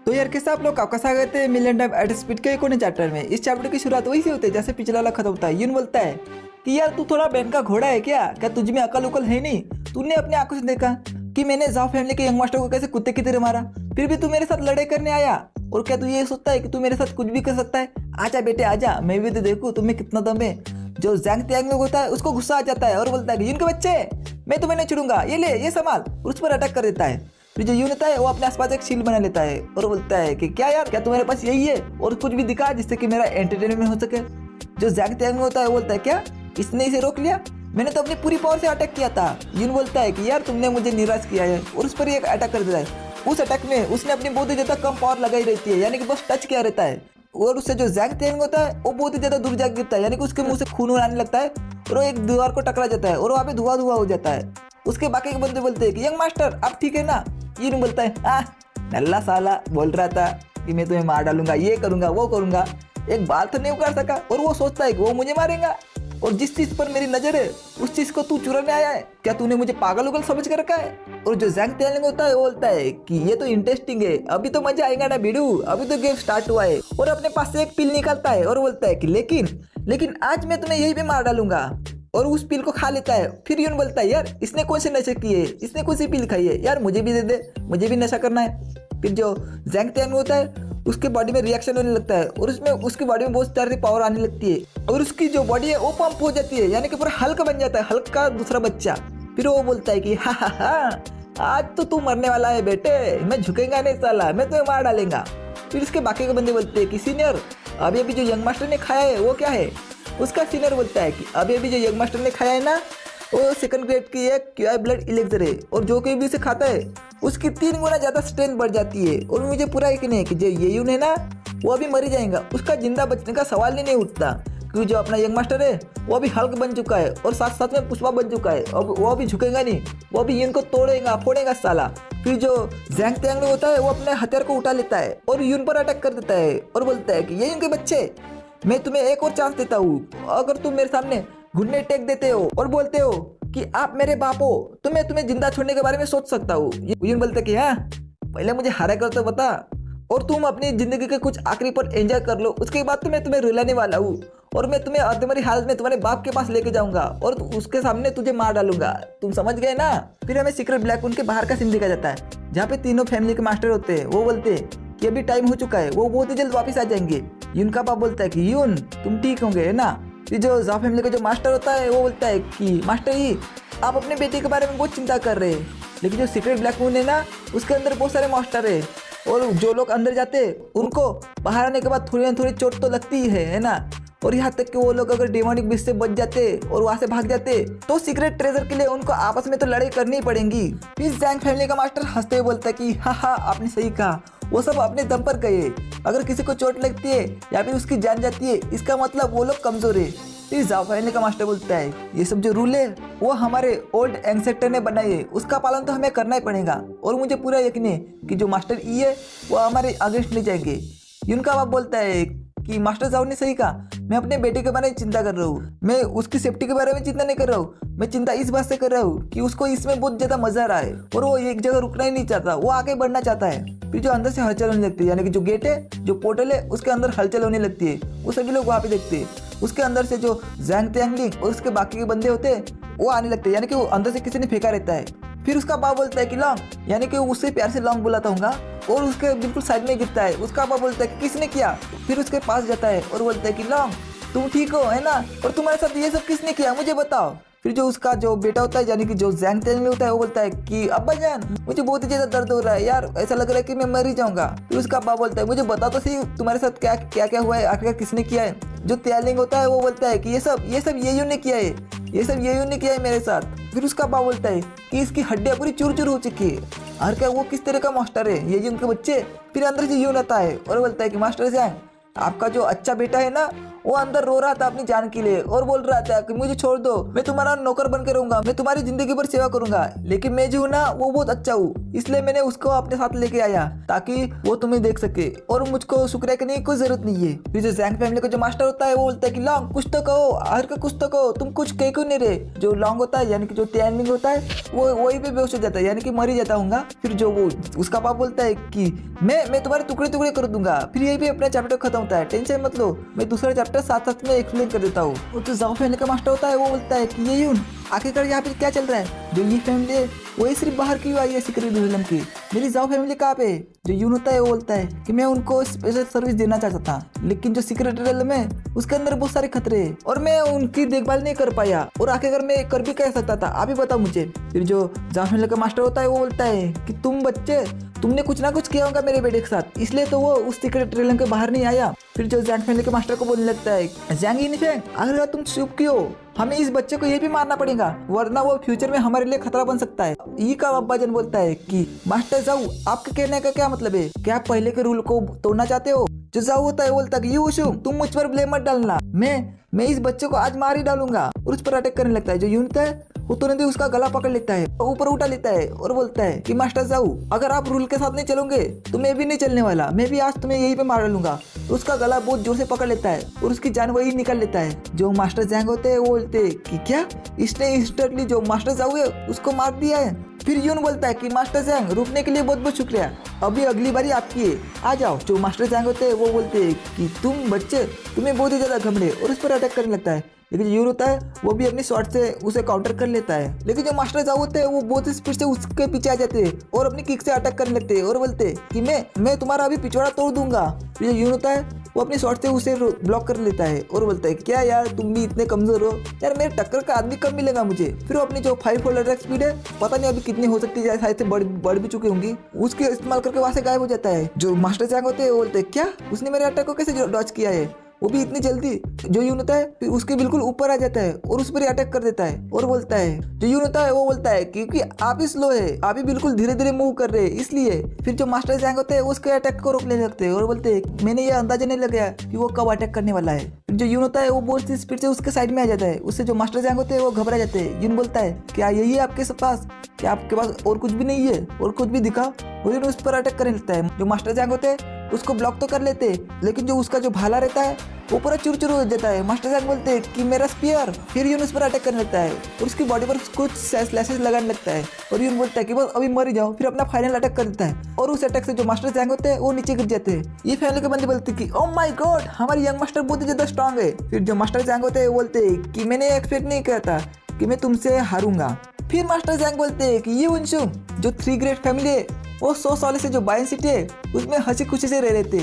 तो यार कैसे आप लोग आपका स्वागत है मिलियन टाइम एट स्पीड के एक और चैप्टर में। इस चैप्टर की शुरुआत वही से होती है जैसे पिछला वाला खत्म होता है। यून बोलता है कि यार तू थोड़ा बहन का घोड़ा है क्या तुझ में अकल उकल है नहीं? तूने अपने आंखों से देखा कि मैंने जाओ फैमिली के यंग मास्टर को कैसे कुत्ते की तरह मारा, फिर भी तू मेरे साथ लड़ाई करने आया। और क्या तू ये सोचता है कि तू मेरे साथ कुछ भी कर सकता है? आजा बेटे आजा, मैं भी तो देखूं तुम्हें कितना दम है। जो जैंग त्यांग लोग होता है उसको गुस्सा आ जाता है और बोलता है कि इनके बच्चे मैं तुम्हें नहीं छुड़ूंगा, ये ले ये संभाल, और उस पर अटैक कर देता है। फिर जो यून होता है वो अपने आसपास एक शील्ड बना लेता है और बोलता है कि क्या यार क्या तुम्हारे पास यही है और कुछ भी दिखा जिससे कि मेरा एंटरटेनमेंट हो सके। जो जैंग त्यांग होता है वो बोलता है क्या इसने इसे रोक लिया, मैंने तो अपनी पूरी पावर से अटैक किया था। यून बोलता है कि यार तुमने मुझे निराश किया है और उस पर एक अटैक कर देता है। उस अटैक में उसने अपनी बहुत ही ज्यादा कम पावर लगाई रहती है, यानी कि बस टच किया रहता है। और उससे जो जैंग त्यांग होता है वो बहुत ही ज्यादा दूर जा गिरता है, यानी कि उसके मुंह से खून आने लगता है और वो एक दीवार को टकरा जाता है और वहाँ पे धुआं धुआं हो जाता है। उसके बाकी के बंदे बोलते हैं कि यंग मास्टर आप ठीक है ना? ये नहीं बोलता है नल्ला साला बोल रहा था कि मैं तुम्हें मार डालूंगा, ये करूंगा वो करूंगा, एक बाल तो नहीं उखाड़ सका। और वो सोचता है कि वो मुझे मारेगा और जिस चीज पर मेरी नजर है उस चीज को तू चुराने आया है, क्या तूने मुझे पागल उगल समझ कर रखा है? और जो जैंग त्यांग होता है वो बोलता है कि ये तो इंटरेस्टिंग है, अभी तो मजा आएगा ना बिडू, अभी तो गेम स्टार्ट हुआ है। और अपने पास से एक पिल निकालता है और बोलता है कि लेकिन आज मैं तुम्हें यही पे मार डालूंगा, और उस पिल को खा लेता है। फिर यून बोलता है यार इसने कौन से नशे किए, इसने कौन सी पिल खाई है, यार मुझे भी दे दे, मुझे भी नशा करना है। फिर जो जैंग त्यांग होता है उसके बॉडी में रिएक्शन होने लगता है और उसमें उसकी बॉडी में बहुत सारी पावर आने लगती है और उसकी जो बॉडी है वो पंप हो जाती है, यानी कि पूरा हल्क बन जाता है, हल्क का दूसरा बच्चा। फिर वो बोलता है कि हा आज तो तू मरने वाला है बेटे, मैं झुकेगा नहीं साला, मैं तुम्हें मार डालेगा। फिर उसके बाकी के बंदे बोलते हैं कि सीनियर अभी अभी जो यंग मास्टर ने खाया है वो क्या है? उसका सीनियर बोलता है कि अभी अभी जो यंग मास्टर ने खाया है ना वो सेकंड ग्रेड की एक क्यूआई ब्लड इलेक्सर है और जो कोई भी उसे खाता है उसकी 3 गुना ज़्यादा स्ट्रेंथ बढ़ जाती है। और मुझे पूरा यकीन है कि जो ये यून है ना वो अभी मर ही जाएगा, उसका जिंदा बचने का सवाल ही नहीं उठता, क्योंकि जो अपना यंग मास्टर है वो अभी हल्क बन चुका है और साथ साथ में पुष्पा बन चुका है। अब वो अभी झुकेगा नहीं, वो अभी यून को तोड़ेगा फोड़ेगा साला। फिर जो जैंग त्यांग होता है वो अपने हथियार को उठा लेता है और यून पर अटैक कर देता है और बोलता है कि ये यून के बच्चे मैं तुम्हें एक और चांस देता हूँ, अगर तुम मेरे सामने घुटने टेक देते हो और बोलते हो कि आप मेरे बाप हो तो मैं तुम्हें जिंदा छोड़ने के बारे में सोच सकता हूँ। यून बोलते कि हाँ पहले मुझे हारा कर तो बता और तुम अपनी जिंदगी के कुछ आखिरी पल एंजॉय कर लो, उसके बाद तो मैं तुम्हें रुलाने वाला हूँ और मैं तुम्हें अधमरी हालत में तुम्हारे बाप के पास लेके जाऊंगा और उसके सामने तुझे मार डालूंगा, तुम समझ गए ना? फिर हमें सीक्रेट ब्लैक उनके बाहर का सीन दिखाया जाता है जहाँ पे तीनों फैमिली के मास्टर होते हैं। वो बोलते हैं कि अभी टाइम हो चुका है, वो बहुत ही जल्द वापस आ जाएंगे। यून का बाप बोलता है कि यून तुम ठीक होंगे है ना? फिर जो जाओ फैमिली का जो मास्टर होता है वो बोलता है कि मास्टर जी आप अपने बेटे के बारे में बहुत चिंता कर रहे हैं, लेकिन जो सीक्रेट ब्लैक मून है ना उसके अंदर बहुत सारे मास्टर है और जो लोग अंदर जाते हैं उनको बाहर आने के बाद थोड़ी ना थोड़ी चोट तो लगती ही है ना? और यहाँ तक कि वो लोग अगर डेमोनिक बीच से बच जाते और वहाँ से भाग जाते तो सीक्रेट ट्रेजर के लिए उनको आपस में तो लड़ाई करनी ही पड़ेगी। फिर जैंग फैमिली का मास्टर हंसते हुए बोलता है कि हाँ आपने सही कहा, वो सब अपने दम पर गए, अगर किसी को चोट लगती है या फिर उसकी जान जाती है इसका मतलब वो लोग कमजोर है। फिर जाओ फैमिली का मास्टर बोलता है ये सब जो रूल है वो हमारे ओल्ड एंसेस्टर ने बनाए है, उसका पालन तो हमें करना ही पड़ेगा और मुझे पूरा यकीन है कि जो मास्टर ई है वो हमारे अगेंस्ट नहीं जाएंगे। उनका बाप बोलता है कि मास्टर जाओ ने सही कहा, मैं अपने बेटे के बारे में चिंता कर रहा हूँ, मैं उसकी सेफ्टी के बारे में चिंता नहीं कर रहा हूँ, मैं चिंता इस बात से कर रहा हूँ कि उसको इसमें बहुत ज्यादा मजा आ रहा है और वो एक जगह रुकना ही नहीं चाहता, वो आगे बढ़ना चाहता है। फिर जो अंदर से हलचल होने लगती है, यानी कि जो गेट है जो पोर्टल है उसके अंदर हलचल होने लगती है, वो सभी लोग वहाँ पे देखते हैं। उसके अंदर से जो जैंग त्यांग और उसके बाकी के बंदे होते हैं वो आने लगते हैं, यानी कि वो अंदर से किसी ने फेंका रहता है। फिर उसका बाप बोलता है कि लॉन्ग, यानी कि उससे प्यार से लॉन्ग बुलाता हूँ और उसके बिल्कुल साइड में गिरता है। उसका बाप बोलता है कि किसने किया? फिर उसके पास जाता है और बोलता है कि लॉन्ग तुम ठीक हो है ना, और तुम्हारे साथ ये सब किसने किया मुझे बताओ। फिर जो उसका जो बेटा होता है यानी कि जो जैंग त्यांग होता है वो बोलता है कि अब्बा जान मुझे बहुत ही ज्यादा दर्द हो रहा है यार, ऐसा लग रहा है कि मैं मर ही जाऊंगा। फिर उसका अब्बा बोलता है मुझे बता तो सही तुम्हारे साथ क्या क्या क्या हुआ है, आखिर किसने किया है? जो त्यालिंग होता है वो बोलता है कि ये सब ये यून ने किया है, ये सब ये यून ने किया है मेरे साथ। फिर उसका अब्बा बोलता है कि इसकी हड्डियां पूरी चूर चूर हो चुकी है, और क्या वो किस तरह का मास्टर है ये यून के बच्चे? फिर अंदर से यून आता है और बोलता है कि मास्टर जैंग आपका जो अच्छा बेटा है ना वो अंदर रो रहा था अपनी जान के लिए और बोल रहा था कि मुझे छोड़ दो, मैं तुम्हारा नौकर बन के रहूंगा, मैं तुम्हारी जिंदगी भर सेवा करूंगा। लेकिन मैं जो हूँ ना वो बहुत अच्छा हूँ, इसलिए मैंने उसको अपने साथ लेके आया ताकि वो तुम्हें देख सके और मुझको शुक्रिया करने की कोई जरूरत नहीं है। फिर जो जैंग फैमिली का जो मास्टर होता है वो बोलता है कि लॉन्ग कुछ तो कहो, हर का कुछ तो कहो, तुम कुछ कह क्यों नहीं रहे। जो लॉन्ग होता है यानी कि जो टैनमिंग होता है वो वहीं पे बेहोश हो जाता है यानी कि मर ही जाता हूँ। फिर जो वो उसका बाप बोलता है कि मैं तुम्हारे टुकड़े टुकड़े कर दूंगा। फिर यही पे अपना चैप्टर खत्म होता है, टेंशन मत लो, मैं दूसरा चैप्टर साथ साथ में एक्सप्लेन कर देता हूँ। और जो जाओ फैमिली का मास्टर होता है वो बोलता है कि ये यून आखिरकार यहाँ पे क्या चल रहा है। जो ये फैमिली है वही सिर्फ बाहर क्यों आई है सीक्रेट एजेंट की, मेरी जाओ फैमिली कहाँ पे। जो यून होता है वो बोलता है कि मैं उनको स्पेशल सर्विस देना चाहता था, लेकिन जो सीक्रेट एजेंट है उसके अंदर बहुत सारे खतरे हैं और मैं उनकी देखभाल नहीं कर पाया और आखिरकार मैं कर भी कह सकता था, आप ही बताओ मुझे। फिर जो जाओ फैमिली का मास्टर होता है वो बोलता है कि तुम बच्चे तुमने कुछ ना कुछ किया होगा मेरे बेटे के साथ, इसलिए तो वो उस सीक्रेट एजेंट के बाहर नहीं आया। फिर जो जैंग फैमिली के मास्टर को बोलने लगता है जैंग इनफैक्ट अगर तुम चुप क्यों, हमें इस बच्चे को ये भी मारना पड़ेगा वरना वो फ्यूचर में हमारे लिए खतरा बन सकता है। ई का अब्बाजान बोलता है कि मास्टर जाऊ आपके कहने का क्या मतलब है, क्या आप पहले के रूल को तोड़ना चाहते हो। जो जाऊ होता है बोलता है कि यूशु तुम मुझ पर ब्लेम मत डालना, मैं इस बच्चे को आज मार ही डालूंगा और उस पर अटैक करने लगता है। जो यून होता है वो तुरंत ही उसका गला पकड़ लेता है, ऊपर उठा लेता है और बोलता है कि मास्टर जाऊ अगर आप रूल के साथ नहीं चलोगे तो मैं भी नहीं चलने वाला, मैं भी आज तुम्हें यहीं पे मार डालूंगा। तो उसका गला बहुत जोर से पकड़ लेता है और उसकी जान वही निकल लेता है। जो मास्टर जैंग होते हैं वो बोलते हैं कि क्या इसने इंस्टेंटली जो मास्टर जाऊ है उसको मार दिया है। फिर यून बोलता है कि मास्टर जैंग रुकने के लिए बहुत बहुत शुक्रिया, अभी अगली बारी आपकी है, आ जाओ। जो मास्टर जैंग होते हैं वो बोलते हैं कि तुम बच्चे तुम्हें बहुत ही ज्यादा घमंड और उस पर अटैक करने लगता है। लेकिन यून होता है वो भी अपनी शॉट से उसे काउंटर कर लेता है। लेकिन जो मास्टर जाऊ होते हैं वो बहुत ही स्पीड से उसके पीछे आ जाते हैं और अपनी किक से अटैक करने लगते हैं और बोलते हैं कि मैं तुम्हारा अभी पिछवाड़ा तोड़ दूंगा। फिर यून होता है वो अपनी शॉट से उसे ब्लॉक कर लेता है और बोलता है क्या यार तुम भी इतने कमजोर हो यार, मेरे टक्कर का आदमी कम मिलेगा मुझे। फिर वो अपनी जो 5 फोल्ड अटैक स्पीड है पता नहीं अभी कितनी हो सकती है, शायद से बढ़ भी चुकी होंगी, उसके इस्तेमाल करके वहां से गायब हो जाता है। जो मास्टर जैंग होते हैं वो बोलते हैं क्या उसने मेरे अटैक को कैसे डॉज किया है, वो भी इतनी जल्दी। जो यून होता है फिर उसके बिल्कुल ऊपर आ जाता है और उस पर अटैक कर देता है और बोलता है जो यून होता है वो बोलता है क्योंकि आप ही स्लो है, आप ही बिल्कुल धीरे धीरे मूव कर रहे हैं इसलिए। फिर जो मास्टर जैंग होते हैं उसके अटैक को रोकने लगते हैं और बोलते हैं मैंने ये अंदाजा नहीं लगाया कि वो कब अटैक करने वाला है। फिर जो यून होता है वो बहुत सी स्पीड से उसके साइड में आ जाता है, उससे जो मास्टर जैंग होते हैं वो घबरा जाते हैं। यून बोलता है क्या यही है आपके पास, क्या आपके पास और कुछ भी नहीं है और कुछ भी दिखा। वो यून उस पर अटैक करने लगता है। जो मास्टर जैंग होते हैं उसको ब्लॉक तो कर लेते लेकिन जो उसका जो भाला रहता है वो पूरा चूर हो जाता है। मास्टर जैंग बोलते हैं कि मेरा स्पीयर। फिर यून उस पर अटैक करने लगता है और उसकी बॉडी पर कुछ स्लैशेस लगाने लगता है और यून बोलता है कि बस अभी मर ही जाओ। फिर अपना फाइनल अटैक कर देता है और उस अटैक से जो मास्टर जैंग होते हैं वो नीचे गिर जाते हैं। ये फैमिली के बंदे बोलते हैं कि ओह माय गॉड हमारे यंग मास्टर बहुत ही ज्यादा स्ट्रांग है। फिर जो मास्टर जैंग होते हैं वो बोलते हैं कि मैंने एक्सपेक्ट नहीं किया था कि मैं तुमसे हारूंगा। फिर मास्टर जैंग बोलते हैं कि ये उनशु जो 3 ग्रेट फैमिली है वो 100 साल से जो बाइन सिटी है उसमें हंसी खुशी से रह रहे थे,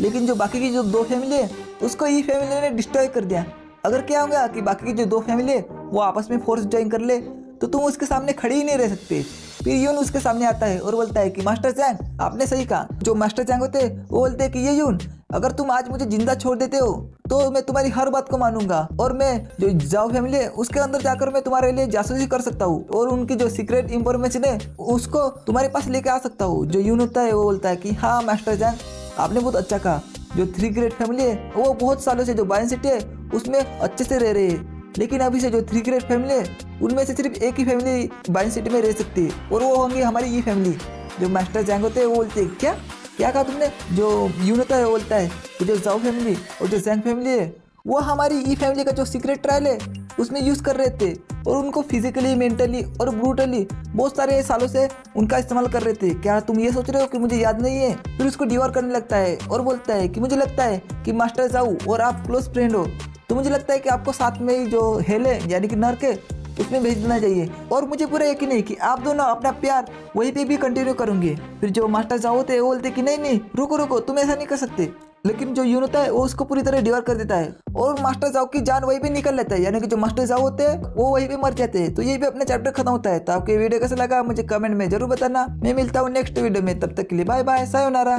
लेकिन जो बाकी की जो 2 फैमिली है उसको ये फैमिली ने डिस्ट्रॉय कर दिया। अगर क्या होगा कि बाकी की जो 2 फैमिली है वो आपस में फोर्स ज्वाइन कर ले तो तुम उसके सामने खड़े ही नहीं रह सकते। फिर यून उसके सामने आता है और बोलता है कि मास्टर जैंग आपने सही कहा। जो मास्टर जैंग होते हैं वो बोलते हैं कि ये यून अगर तुम आज मुझे जिंदा छोड़ देते हो तो मैं तुम्हारी हर बात को मानूंगा और मैं जो जाओ फैमिली है उसके अंदर जाकर मैं तुम्हारे लिए जासूसी कर सकता हूँ और उनकी जो सीक्रेट इंफॉर्मेशन है उसको तुम्हारे पास लेके आ सकता हूँ। जो यून होता है वो बोलता है कि हाँ मास्टर जैंग आपने बहुत अच्छा कहा। जो 3 ग्रेट फैमिली है वो बहुत सालों से जो बाइन सिटी है उसमें अच्छे से रह रहे हैं, लेकिन अभी से जो 3 ग्रेट फैमिली है उनमें से सिर्फ एक ही फैमिली बाइन सिटी में रह सकती है और वो होंगी हमारी ये फैमिली। जो मास्टर जैंग होते हैं वो बोलते हैं क्या कहा तुमने। जो यून होता है वो बोलता है कि जो जाओ फैमिली और जो जैंग फैमिली है वो हमारी ई फैमिली का जो सीक्रेट ट्रायल है उसमें यूज़ कर रहे थे और उनको फिजिकली मेंटली और ब्रूटली बहुत सारे सालों से उनका इस्तेमाल कर रहे थे। क्या तुम ये सोच रहे हो कि मुझे याद नहीं है। फिर उसको डिवोर करने लगता है और बोलता है कि मुझे लगता है कि मास्टर जाऊ और आप क्लोज फ्रेंड हो तो मुझे लगता है कि आपको साथ में ही जो हेल है यानी कि नर्क है उसमें भेज देना चाहिए और मुझे पूरा यकीन है कि आप दोनों अपना प्यार वहीं पे भी कंटिन्यू करोगे। फिर जो मास्टर जाओ थे वो बोलते कि नहीं रुको तुम ऐसा नहीं कर सकते, लेकिन जो यून होता है वो उसको पूरी तरह डिवार कर देता है और मास्टर जाओ की जान वहीं पे निकल लेता है, यानी कि जो मास्टर जाओ होते हैं वो वहीं पे मर जाते हैं। तो यही भी अपना चैप्टर खत्म होता है। तो आपको ये वीडियो कैसा लगा मुझे कमेंट में जरूर बताना। मैं मिलता हूँ नेक्स्ट वीडियो में, तब तक के लिए बाय बाय सायोनारा।